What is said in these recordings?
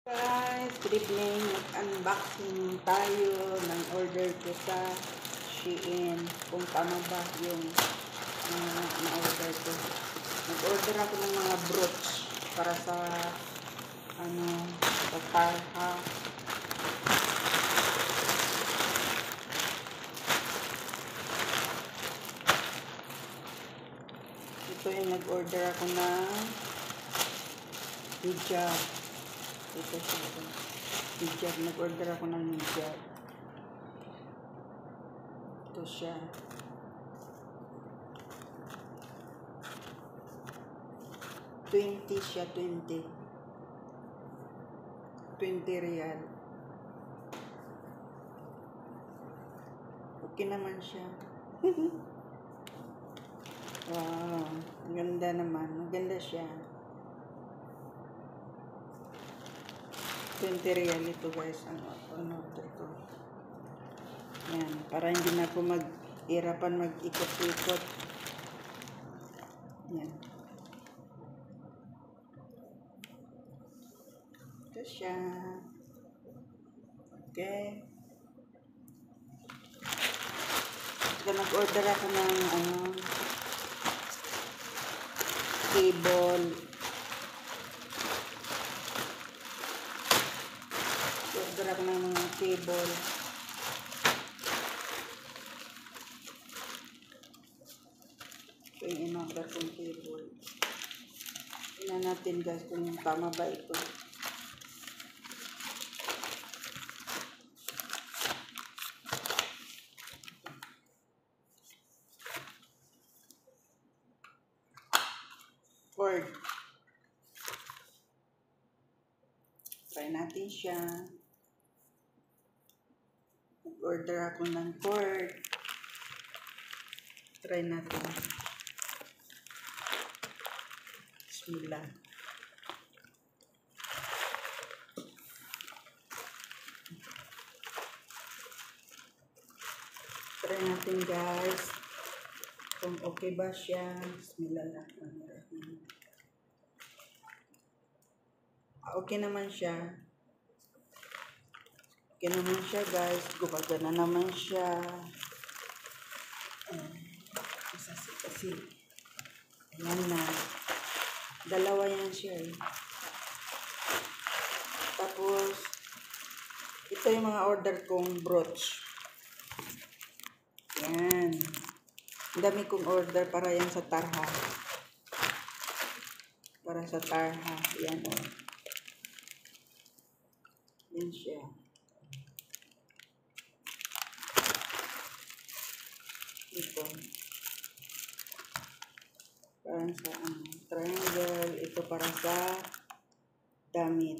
Guys, good evening. Mag-unboxing tayo ng order ko sa Shein. Kung tama ba yung na-order ko. Nag-order ako ng mga brooch para sa sa tarha. Ito yung nag-order ako ng hijab. Ito siya. Hijab. Nag-order ako ng hijab. Ito siya. $20 siya. 20 real. Okay naman siya. Wow. Ganda naman. Maganda siya. 20 real ito guys. Ang order ko. Yan. Para hindi na ako mag-irapan mag-ikot-ikot. Yan. Ito siya. Okay. So, nag-order ako ng cable. Order ako ng mga cable. So, yung in-order kong cable. Tingnan natin guys kung tama ba ito. Cord. Try natin siya. Nag-order ako ng cord. Try natin. Bismillah. Try natin guys. Kung okay ba siya. Bismillahirrahmanirrahim. Okay naman siya. Okay naman siya guys. Gumagana naman siya. Kasi. Ayan na. Dalawa yan siya eh. Tapos, ito yung mga order kong brooch. Yan. Ang dami kong order para yan sa tarha. Para sa tarha. Yan o. Yan siya. Ito. Parang sa triangle. Ito para sa damit.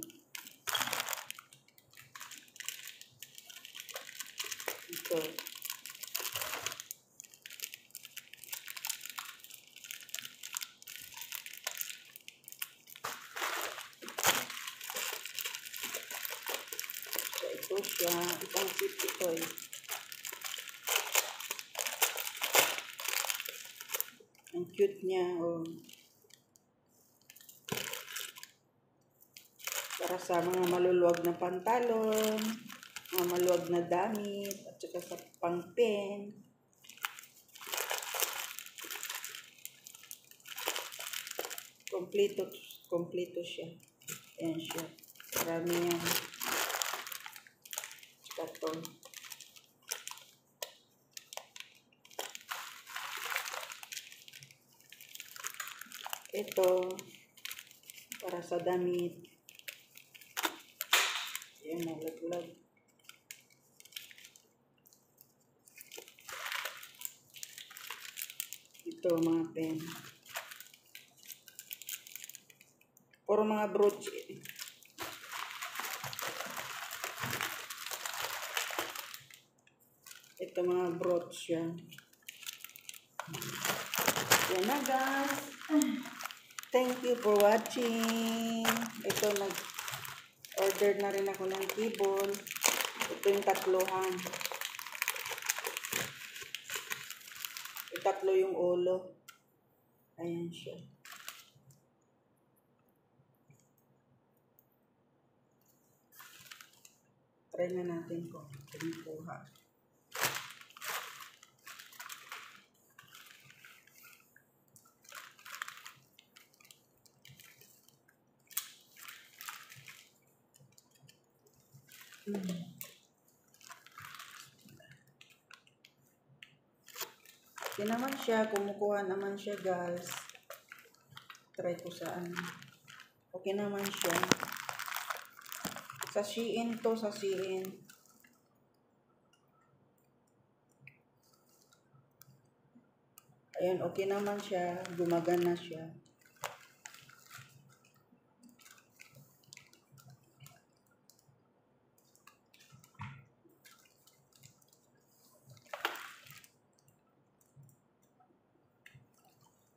Ito. So, ito siya. Itong tip ito eh. Ang cute niya. Oh. Para sa mga maluluwag na pantalon, mga maluwag na damit, at saka sa pang-pen. Kompleto siya. Ayan siya. Marami yan. Saka to. Ito, para sa damit. Ayan, nalaglag. Ito, mga pen. Puro mga brooch. Ito, mga brooch yan. Yan na guys. Thank you for watching. Ito, nag-order na rin ako ng cable. Ito yung tatlohan. Tatlo yung ulo. Ayan siya. Try na natin kung kumukuha. Okay naman siya, kumukuha naman siya guys. Try ko sa ano. Okay naman siya. Sa Shein to, sa Shein. Ayan, okay naman siya. Gumagana siya.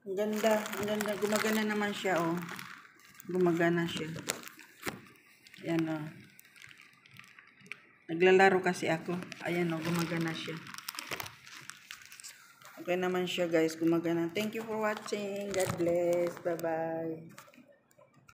Ang ganda, ang ganda. Gumagana naman siya, oh. Gumagana siya. Ayan, oh. Naglalaro kasi ako. Ayan, oh, gumagana siya. Okay naman siya, guys. Gumagana. Thank you for watching. God bless. Bye-bye.